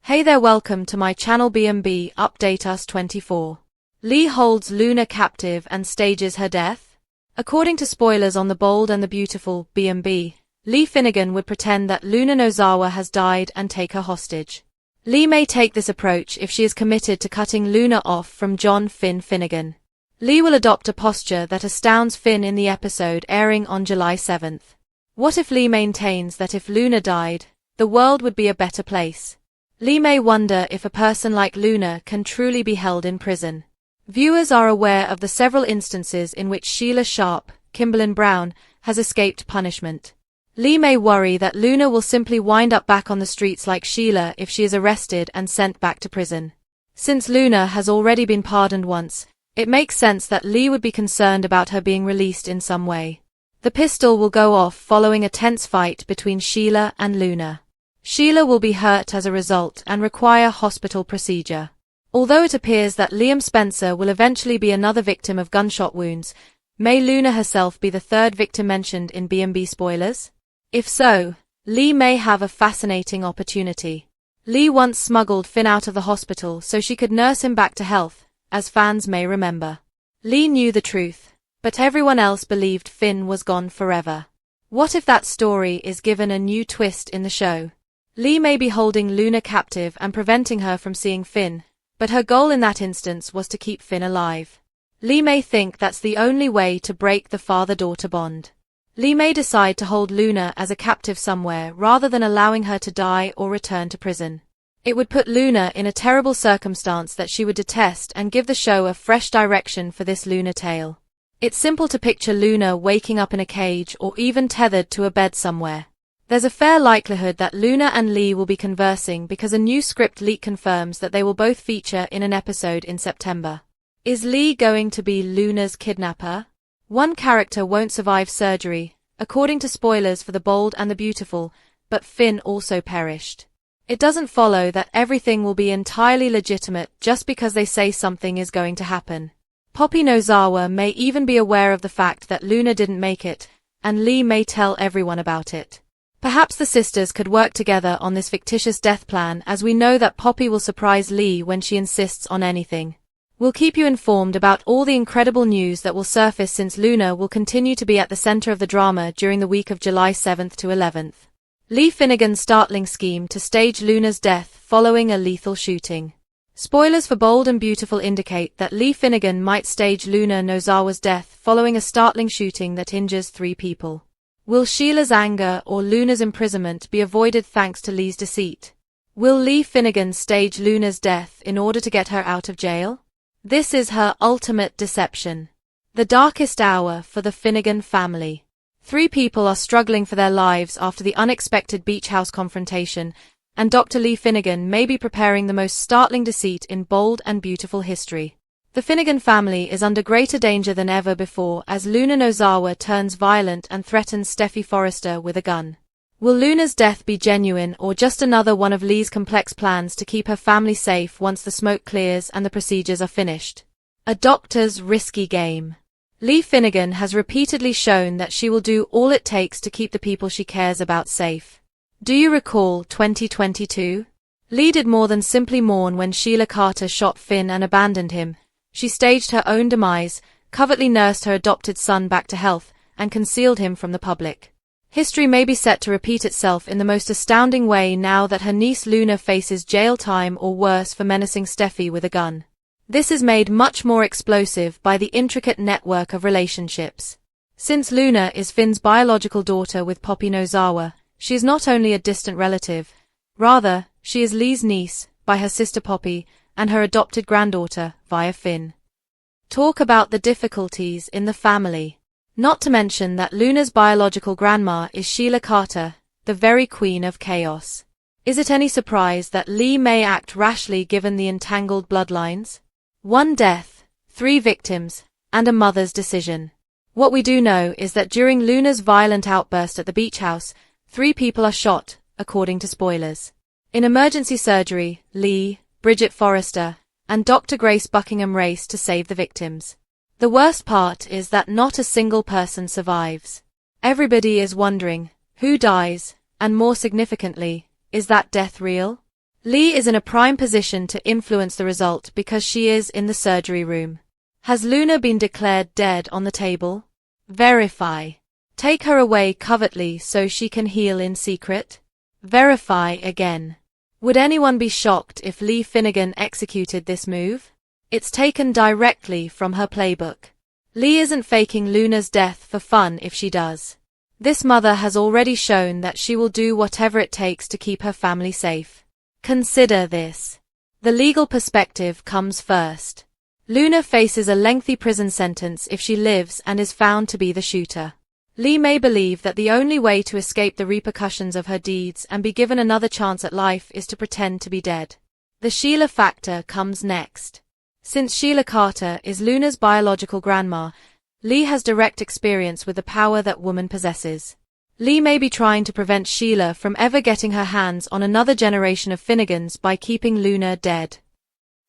Hey there, welcome to my channel B&B Update Us 24. Lee holds Luna captive and stages her death? According to spoilers on The Bold and the Beautiful, B&B, Lee Finnegan would pretend that Luna Nozawa has died and take her hostage. Lee may take this approach if she is committed to cutting Luna off from John Finn Finnegan. Lee will adopt a posture that astounds Finn in the episode airing on July 7th. What if Lee maintains that if Luna died, the world would be a better place? Lee may wonder if a person like Luna can truly be held in prison. Viewers are aware of the several instances in which Sheila Sharp, Kimberlin Brown, has escaped punishment. Lee may worry that Luna will simply wind up back on the streets like Sheila if she is arrested and sent back to prison. Since Luna has already been pardoned once, it makes sense that Lee would be concerned about her being released in some way. The pistol will go off following a tense fight between Sheila and Luna. Sheila will be hurt as a result and require hospital procedure. Although it appears that Liam Spencer will eventually be another victim of gunshot wounds, may Luna herself be the third victim mentioned in B&B spoilers? If so, Lee may have a fascinating opportunity. Lee once smuggled Finn out of the hospital so she could nurse him back to health, as fans may remember. Lee knew the truth, but everyone else believed Finn was gone forever. What if that story is given a new twist in the show? Lee may be holding Luna captive and preventing her from seeing Finn, but her goal in that instance was to keep Finn alive. Lee may think that's the only way to break the father-daughter bond. Lee may decide to hold Luna as a captive somewhere rather than allowing her to die or return to prison. It would put Luna in a terrible circumstance that she would detest and give the show a fresh direction for this Luna tale. It's simple to picture Luna waking up in a cage or even tethered to a bed somewhere. There's a fair likelihood that Luna and Lee will be conversing because a new script leak confirms that they will both feature in an episode in September. Is Lee going to be Luna's kidnapper? One character won't survive surgery, according to spoilers for The Bold and the Beautiful, but Finn also perished. It doesn't follow that everything will be entirely legitimate just because they say something is going to happen. Poppy Nozawa may even be aware of the fact that Luna didn't make it, and Lee may tell everyone about it. Perhaps the sisters could work together on this fictitious death plan, as we know that Poppy will surprise Lee when she insists on anything. We'll keep you informed about all the incredible news that will surface, since Luna will continue to be at the center of the drama during the week of July 7th to 11th. Lee Finnegan's startling scheme to stage Luna's death following a lethal shooting. Spoilers for Bold and Beautiful indicate that Lee Finnegan might stage Luna Nozawa's death following a startling shooting that injures 3 people. Will Sheila's anger or Luna's imprisonment be avoided thanks to Lee's deceit? Will Lee Finnegan stage Luna's death in order to get her out of jail? This is her ultimate deception. The darkest hour for the Finnegan family. 3 people are struggling for their lives after the unexpected beach house confrontation, and Dr. Lee Finnegan may be preparing the most startling deceit in Bold and Beautiful history. The Finnegan family is under greater danger than ever before as Luna Nozawa turns violent and threatens Steffy Forrester with a gun. Will Luna's death be genuine or just another one of Lee's complex plans to keep her family safe once the smoke clears and the procedures are finished? A doctor's risky game. Lee Finnegan has repeatedly shown that she will do all it takes to keep the people she cares about safe. Do you recall 2022? Lee did more than simply mourn when Sheila Carter shot Finn and abandoned him. She staged her own demise, covertly nursed her adopted son back to health, and concealed him from the public. History may be set to repeat itself in the most astounding way now that her niece Luna faces jail time or worse for menacing Steffy with a gun. This is made much more explosive by the intricate network of relationships. Since Luna is Finn's biological daughter with Poppy Nozawa, she is not only a distant relative, rather, she is Lee's niece, by her sister Poppy, and her adopted granddaughter, via Finn. Talk about the difficulties in the family. Not to mention that Luna's biological grandma is Sheila Carter, the very queen of chaos. Is it any surprise that Lee may act rashly given the entangled bloodlines? 1 death, 3 victims, and a mother's decision. What we do know is that during Luna's violent outburst at the beach house, 3 people are shot, according to spoilers. In emergency surgery, Lee, Bridget Forrester, and Dr. Grace Buckingham race to save the victims. The worst part is that not a single person survives. Everybody is wondering, who dies, and more significantly, is that death real? Lee is in a prime position to influence the result because she is in the surgery room. Has Luna been declared dead on the table? Verify. Take her away covertly so she can heal in secret? Verify again. Would anyone be shocked if Lee Finnegan executed this move? It's taken directly from her playbook. Lee isn't faking Luna's death for fun if she does. This mother has already shown that she will do whatever it takes to keep her family safe. Consider this. The legal perspective comes first. Luna faces a lengthy prison sentence if she lives and is found to be the shooter. Lee may believe that the only way to escape the repercussions of her deeds and be given another chance at life is to pretend to be dead. The Sheila factor comes next. Since Sheila Carter is Luna's biological grandma, Lee has direct experience with the power that woman possesses. Lee may be trying to prevent Sheila from ever getting her hands on another generation of Finnegans by keeping Luna dead.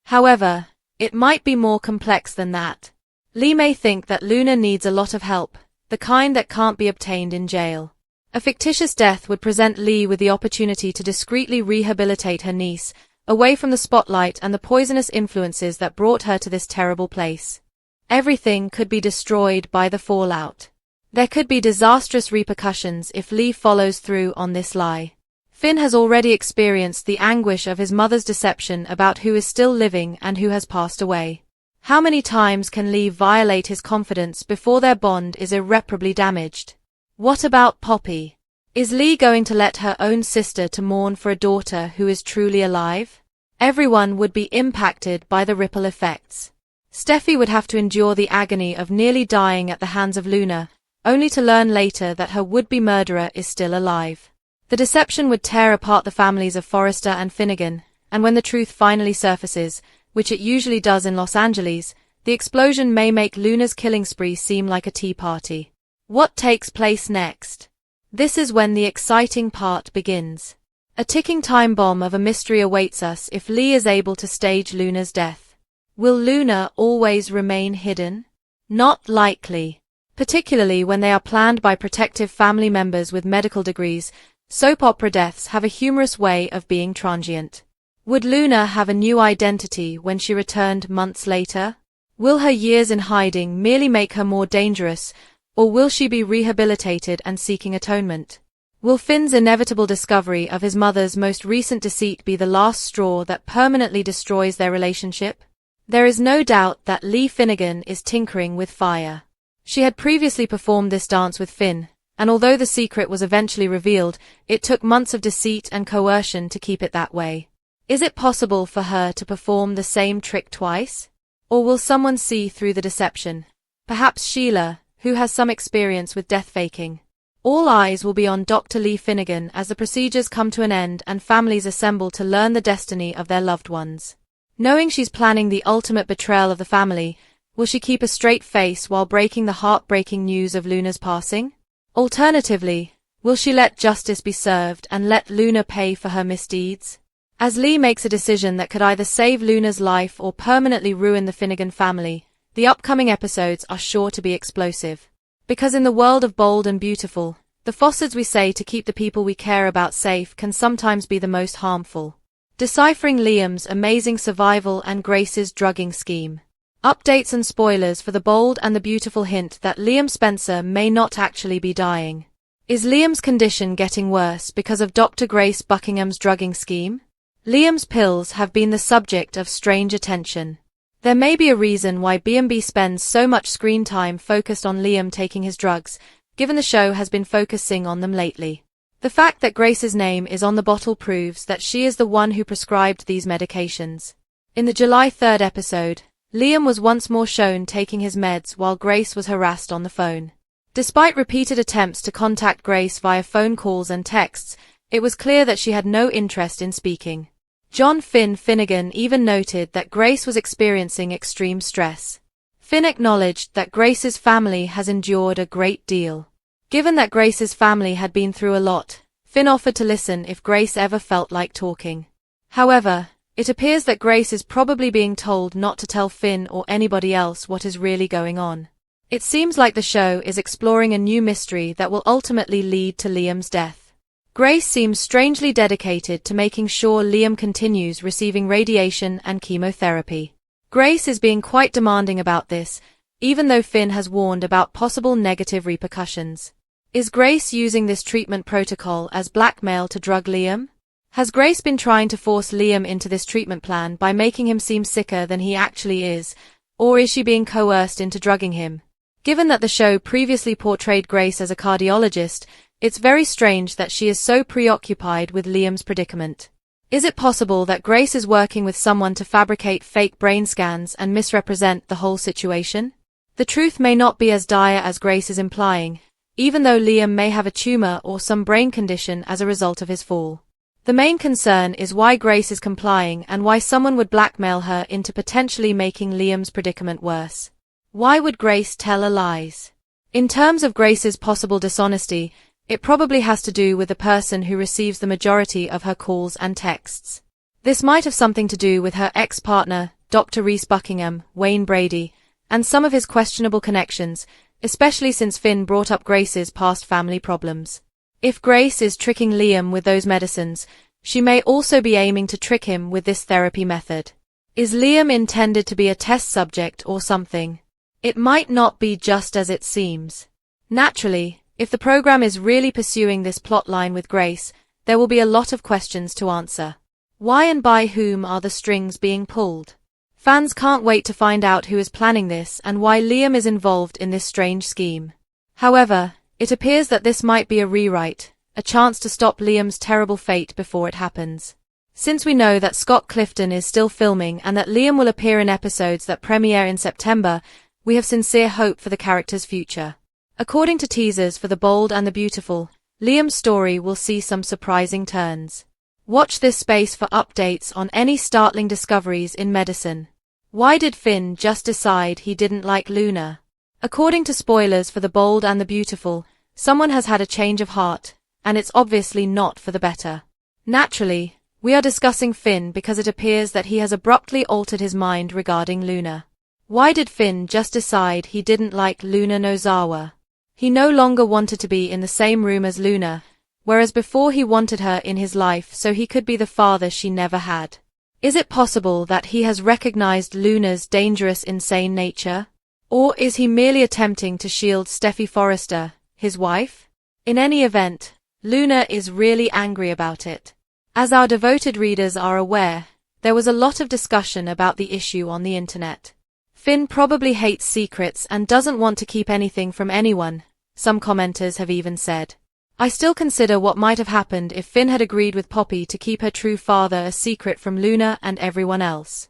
However, it might be more complex than that. Lee may think that Luna needs a lot of help, the kind that can't be obtained in jail. A fictitious death would present Lee with the opportunity to discreetly rehabilitate her niece, away from the spotlight and the poisonous influences that brought her to this terrible place. Everything could be destroyed by the fallout. There could be disastrous repercussions if Lee follows through on this lie. Finn has already experienced the anguish of his mother's deception about who is still living and who has passed away. How many times can Lee violate his confidence before their bond is irreparably damaged? What about Poppy? Is Lee going to let her own sister to mourn for a daughter who is truly alive? Everyone would be impacted by the ripple effects. Steffi would have to endure the agony of nearly dying at the hands of Luna, only to learn later that her would-be murderer is still alive. The deception would tear apart the families of Forrester and Finnegan, and when the truth finally surfaces, which it usually does in Los Angeles, the explosion may make Luna's killing spree seem like a tea party. What takes place next? This is when the exciting part begins. A ticking time bomb of a mystery awaits us if Lee is able to stage Luna's death. Will Luna always remain hidden? Not likely. Particularly when they are planned by protective family members with medical degrees, soap opera deaths have a humorous way of being transient. Would Luna have a new identity when she returned months later? Will her years in hiding merely make her more dangerous, or will she be rehabilitated and seeking atonement? Will Finn's inevitable discovery of his mother's most recent deceit be the last straw that permanently destroys their relationship? There is no doubt that Lee Finnegan is tinkering with fire. She had previously performed this dance with Finn, and although the secret was eventually revealed, it took months of deceit and coercion to keep it that way. Is it possible for her to perform the same trick twice? Or will someone see through the deception? Perhaps Sheila, who has some experience with death-faking. All eyes will be on Dr. Lee Finnegan as the procedures come to an end and families assemble to learn the destiny of their loved ones. Knowing she's planning the ultimate betrayal of the family, will she keep a straight face while breaking the heartbreaking news of Luna's passing? Alternatively, will she let justice be served and let Luna pay for her misdeeds? As Lee makes a decision that could either save Luna's life or permanently ruin the Finnegan family, the upcoming episodes are sure to be explosive. Because in the world of bold and beautiful, the falsehoods we say to keep the people we care about safe can sometimes be the most harmful. Deciphering Liam's amazing survival and Grace's drugging scheme. Updates and spoilers for the bold and the beautiful hint that Liam Spencer may not actually be dying. Is Liam's condition getting worse because of Dr. Grace Buckingham's drugging scheme? Liam's pills have been the subject of strange attention. There may be a reason why B&B spends so much screen time focused on Liam taking his drugs, given the show has been focusing on them lately. The fact that Grace's name is on the bottle proves that she is the one who prescribed these medications. In the July 3rd episode, Liam was once more shown taking his meds while Grace was harassed on the phone. Despite repeated attempts to contact Grace via phone calls and texts, it was clear that she had no interest in speaking. John Finnegan even noted that Grace was experiencing extreme stress. Finn acknowledged that Grace's family has endured a great deal. Given that Grace's family had been through a lot, Finn offered to listen if Grace ever felt like talking. However, it appears that Grace is probably being told not to tell Finn or anybody else what is really going on. It seems like the show is exploring a new mystery that will ultimately lead to Liam's death. Grace seems strangely dedicated to making sure Liam continues receiving radiation and chemotherapy. Grace is being quite demanding about this, even though Finn has warned about possible negative repercussions. Is Grace using this treatment protocol as blackmail to drug Liam? Has Grace been trying to force Liam into this treatment plan by making him seem sicker than he actually is, or is she being coerced into drugging him? Given that the show previously portrayed Grace as a cardiologist, it's very strange that she is so preoccupied with Liam's predicament. Is it possible that Grace is working with someone to fabricate fake brain scans and misrepresent the whole situation? The truth may not be as dire as Grace is implying, even though Liam may have a tumor or some brain condition as a result of his fall. The main concern is why Grace is complying and why someone would blackmail her into potentially making Liam's predicament worse. Why would Grace tell lies? In terms of Grace's possible dishonesty, it probably has to do with the person who receives the majority of her calls and texts. This might have something to do with her ex-partner, Dr. Reese Buckingham, Wayne Brady, and some of his questionable connections, especially since Finn brought up Grace's past family problems. If Grace is tricking Liam with those medicines, she may also be aiming to trick him with this therapy method. Is Liam intended to be a test subject or something? It might not be just as it seems. Naturally, if the program is really pursuing this plotline with Grace, there will be a lot of questions to answer. Why and by whom are the strings being pulled? Fans can't wait to find out who is planning this and why Liam is involved in this strange scheme. However, it appears that this might be a rewrite, a chance to stop Liam's terrible fate before it happens. Since we know that Scott Clifton is still filming and that Liam will appear in episodes that premiere in September, we have sincere hope for the character's future. According to teasers for The Bold and the Beautiful, Liam's story will see some surprising turns. Watch this space for updates on any startling discoveries in medicine. Why did Finn just decide he didn't like Luna? According to spoilers for The Bold and the Beautiful, someone has had a change of heart, and it's obviously not for the better. Naturally, we are discussing Finn because it appears that he has abruptly altered his mind regarding Luna. Why did Finn just decide he didn't like Luna Nozawa? He no longer wanted to be in the same room as Luna, whereas before he wanted her in his life so he could be the father she never had. Is it possible that he has recognized Luna's dangerous, insane nature? Or is he merely attempting to shield Steffi Forrester, his wife? In any event, Luna is really angry about it. As our devoted readers are aware, there was a lot of discussion about the issue on the internet. Finn probably hates secrets and doesn't want to keep anything from anyone, some commenters have even said. I still consider what might have happened if Finn had agreed with Poppy to keep her true father a secret from Luna and everyone else.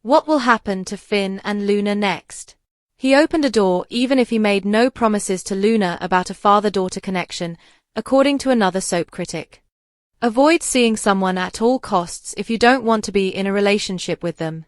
What will happen to Finn and Luna next? He opened a door even if he made no promises to Luna about a father-daughter connection, according to another soap critic. Avoid seeing someone at all costs if you don't want to be in a relationship with them.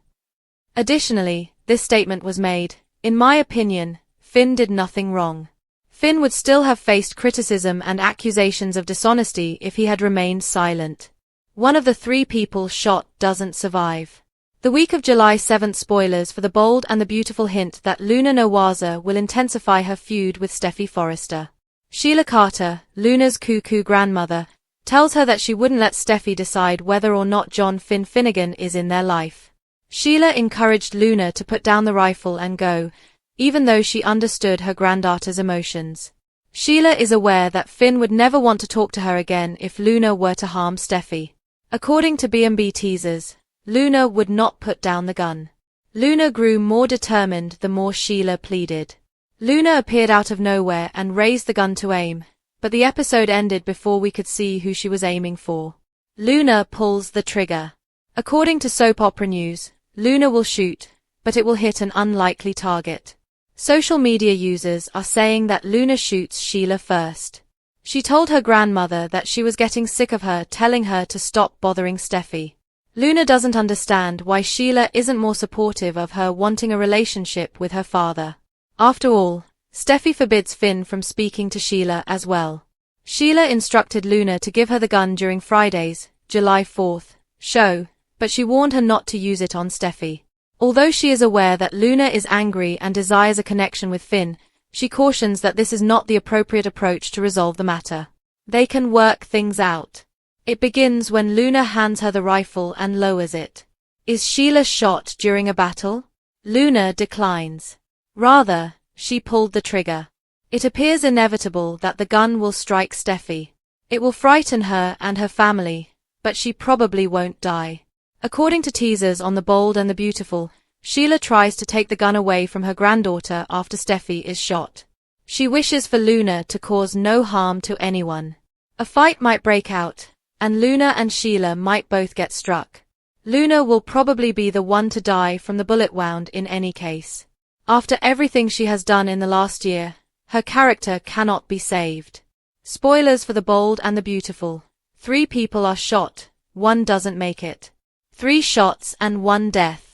Additionally, this statement was made, in my opinion, Finn did nothing wrong. Finn would still have faced criticism and accusations of dishonesty if he had remained silent. One of the 3 people shot doesn't survive. The week of July 7th spoilers for The Bold and the Beautiful hint that Luna Nowaza will intensify her feud with Steffi Forrester. Sheila Carter, Luna's cuckoo grandmother, tells her that she wouldn't let Steffi decide whether or not John Finn Finnegan is in their life. Sheila encouraged Luna to put down the rifle and go, even though she understood her granddaughter's emotions. Sheila is aware that Finn would never want to talk to her again if Luna were to harm Steffi. According to B&B teasers, Luna would not put down the gun. Luna grew more determined the more Sheila pleaded. Luna appeared out of nowhere and raised the gun to aim, but the episode ended before we could see who she was aiming for. Luna pulls the trigger. According to Soap Opera News, Luna will shoot, but it will hit an unlikely target. Social media users are saying that Luna shoots Sheila first. She told her grandmother that she was getting sick of her telling her to stop bothering Steffi. Luna doesn't understand why Sheila isn't more supportive of her wanting a relationship with her father. After all, Steffi forbids Finn from speaking to Sheila as well. Sheila instructed Luna to give her the gun during Friday's, July 4th, show, but she warned her not to use it on Steffi. Although she is aware that Luna is angry and desires a connection with Finn, she cautions that this is not the appropriate approach to resolve the matter. They can work things out. It begins when Luna hands her the rifle and lowers it. Is Sheila shot during a battle? Luna declines. Rather, she pulled the trigger. It appears inevitable that the gun will strike Steffi. It will frighten her and her family, but she probably won't die. According to teasers on The Bold and the Beautiful, Sheila tries to take the gun away from her granddaughter after Steffi is shot. She wishes for Luna to cause no harm to anyone. A fight might break out, and Luna and Sheila might both get struck. Luna will probably be the one to die from the bullet wound in any case. After everything she has done in the last year, her character cannot be saved. Spoilers for The Bold and the Beautiful. 3 people are shot, 1 doesn't make it. 3 shots and 1 death.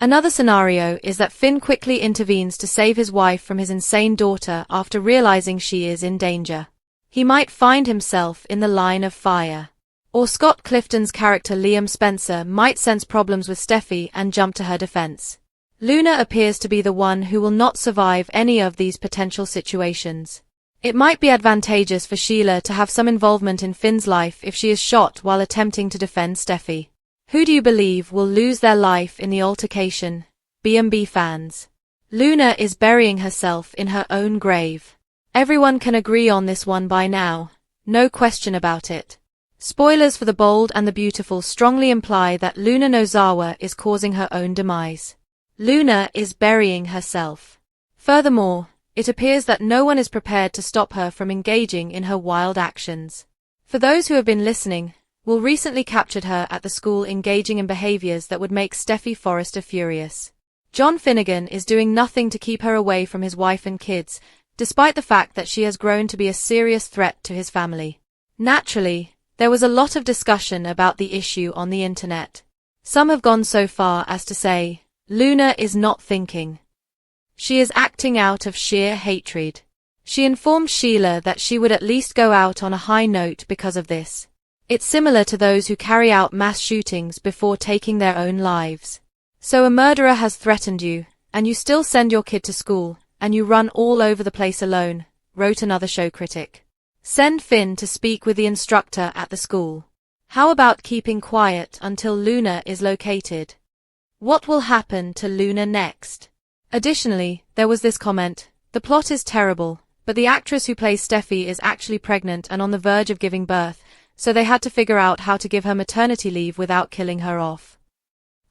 Another scenario is that Finn quickly intervenes to save his wife from his insane daughter after realizing she is in danger. He might find himself in the line of fire. Or Scott Clifton's character Liam Spencer might sense problems with Steffi and jump to her defense. Luna appears to be the one who will not survive any of these potential situations. It might be advantageous for Sheila to have some involvement in Finn's life if she is shot while attempting to defend Steffi. Who do you believe will lose their life in the altercation? B&B fans. Luna is burying herself in her own grave. Everyone can agree on this one by now. No question about it. Spoilers for The Bold and the Beautiful strongly imply that Luna Nozawa is causing her own demise. Luna is burying herself. Furthermore, it appears that no one is prepared to stop her from engaging in her wild actions. For those who have been listening, Will recently captured her at the school engaging in behaviors that would make Steffi Forrester furious. John Finnegan is doing nothing to keep her away from his wife and kids, despite the fact that she has grown to be a serious threat to his family. Naturally, there was a lot of discussion about the issue on the internet. Some have gone so far as to say, Luna is not thinking. She is acting out of sheer hatred. She informed Sheila that she would at least go out on a high note because of this. It's similar to those who carry out mass shootings before taking their own lives. So a murderer has threatened you, and you still send your kid to school, and you run all over the place alone, wrote another show critic. Send Finn to speak with the instructor at the school. How about keeping quiet until Luna is located? What will happen to Luna next? Additionally, there was this comment, the plot is terrible, but the actress who plays Steffi is actually pregnant and on the verge of giving birth, so they had to figure out how to give her maternity leave without killing her off.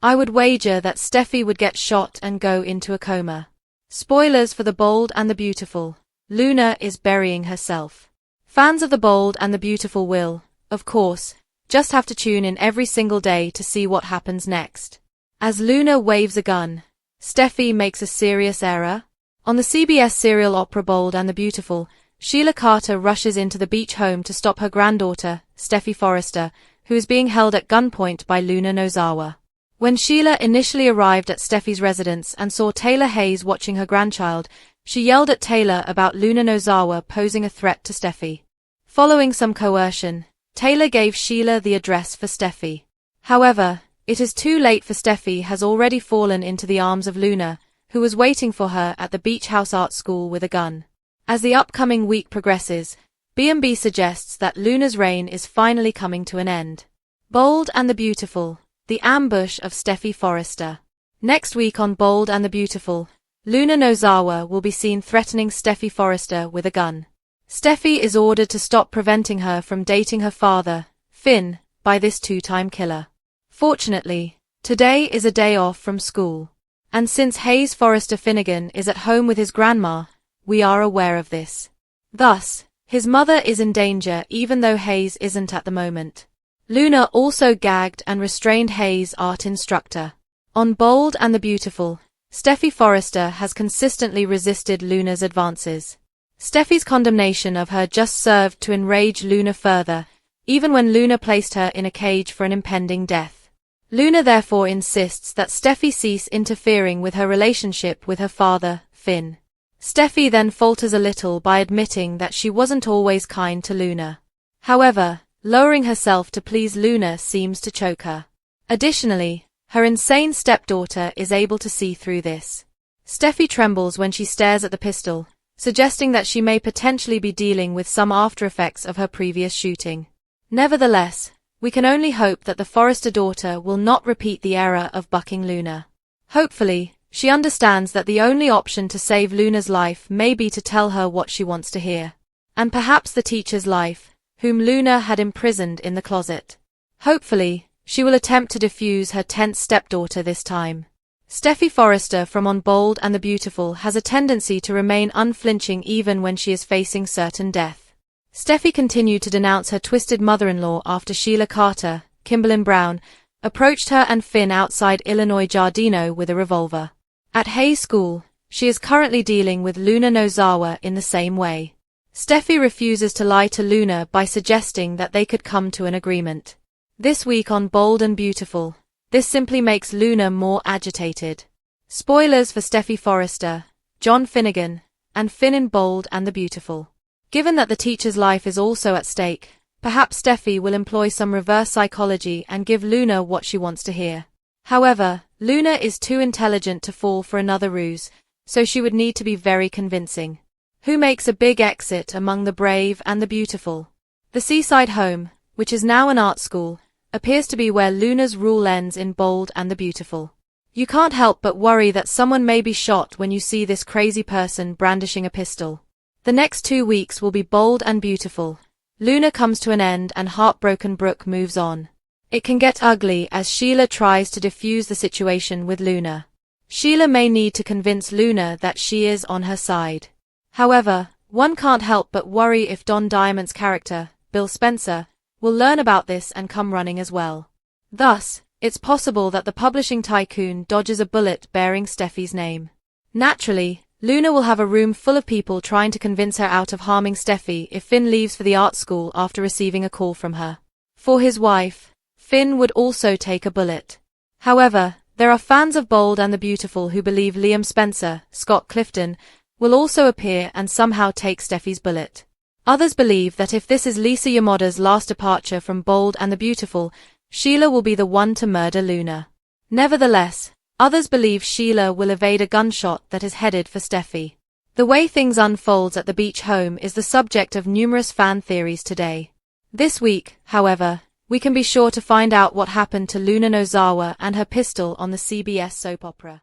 I would wager that Steffi would get shot and go into a coma. Spoilers for The Bold and the Beautiful. Luna is burying herself. Fans of The Bold and the Beautiful will, of course, just have to tune in every single day to see what happens next. As Luna waves a gun, Steffi makes a serious error. On the CBS serial opera Bold and the Beautiful, Sheila Carter rushes into the beach home to stop her granddaughter, Steffi Forrester, who is being held at gunpoint by Luna Nozawa. When Sheila initially arrived at Steffi's residence and saw Taylor Hayes watching her grandchild, she yelled at Taylor about Luna Nozawa posing a threat to Steffi. Following some coercion, Taylor gave Sheila the address for Steffi. However, it is too late for Steffi has already fallen into the arms of Luna, who was waiting for her at the Beach House Art School with a gun. As the upcoming week progresses, B&B suggests that Luna's reign is finally coming to an end. Bold and the Beautiful. The ambush of Steffi Forrester. Next week on Bold and the Beautiful, Luna Nozawa will be seen threatening Steffi Forrester with a gun. Steffi is ordered to stop preventing her from dating her father, Finn, by this two-time killer. Fortunately, today is a day off from school. And since Hayes Forrester Finnegan is at home with his grandma, we are aware of this. Thus, his mother is in danger even though Hayes isn't at the moment. Luna also gagged and restrained Hayes' art instructor. On Bold and the Beautiful, Steffi Forrester has consistently resisted Luna's advances. Steffi's condemnation of her just served to enrage Luna further, even when Luna placed her in a cage for an impending death. Luna therefore insists that Steffi cease interfering with her relationship with her father, Finn. Steffi then falters a little by admitting that she wasn't always kind to Luna. However, lowering herself to please Luna seems to choke her. Additionally, her insane stepdaughter is able to see through this. Steffi trembles when she stares at the pistol, suggesting that she may potentially be dealing with some aftereffects of her previous shooting. Nevertheless, we can only hope that the Forrester daughter will not repeat the error of bucking Luna. Hopefully, she understands that the only option to save Luna's life may be to tell her what she wants to hear. And perhaps the teacher's life, whom Luna had imprisoned in the closet. Hopefully, she will attempt to defuse her tense stepdaughter this time. Steffi Forrester from On Bold and the Beautiful has a tendency to remain unflinching even when she is facing certain death. Steffi continued to denounce her twisted mother-in-law after Sheila Carter, Kimberlyn Brown, approached her and Finn outside Illinois Giardino with a revolver. At Hayes School, she is currently dealing with Luna Nozawa in the same way. Steffi refuses to lie to Luna by suggesting that they could come to an agreement. This week on Bold and Beautiful, this simply makes Luna more agitated. Spoilers for Steffi Forrester, John Finnegan, and Finn in Bold and the Beautiful. Given that the teacher's life is also at stake, perhaps Steffi will employ some reverse psychology and give Luna what she wants to hear. However, Luna is too intelligent to fall for another ruse, so she would need to be very convincing. Who makes a big exit among the brave and the beautiful? The seaside home, which is now an art school, appears to be where Luna's rule ends in Bold and the Beautiful. You can't help but worry that someone may be shot when you see this crazy person brandishing a pistol. The next 2 weeks will be Bold and Beautiful. Luna comes to an end and heartbroken Brooke moves on. It can get ugly as Sheila tries to defuse the situation with Luna. Sheila may need to convince Luna that she is on her side. However, one can't help but worry if Don Diamond's character, Bill Spencer, will learn about this and come running as well. Thus, it's possible that the publishing tycoon dodges a bullet bearing Steffi's name. Naturally, Luna will have a room full of people trying to convince her out of harming Steffi if Finn leaves for the art school after receiving a call from her. For his wife, Finn would also take a bullet. However, there are fans of Bold and the Beautiful who believe Liam Spencer, Scott Clifton, will also appear and somehow take Steffi's bullet. Others believe that if this is Lisa Yamada's last departure from Bold and the Beautiful, Sheila will be the one to murder Luna. Nevertheless, others believe Sheila will evade a gunshot that is headed for Steffi. The way things unfolds at the beach home is the subject of numerous fan theories today. This week, however, we can be sure to find out what happened to Luna Nozawa and her pistol on the CBS soap opera.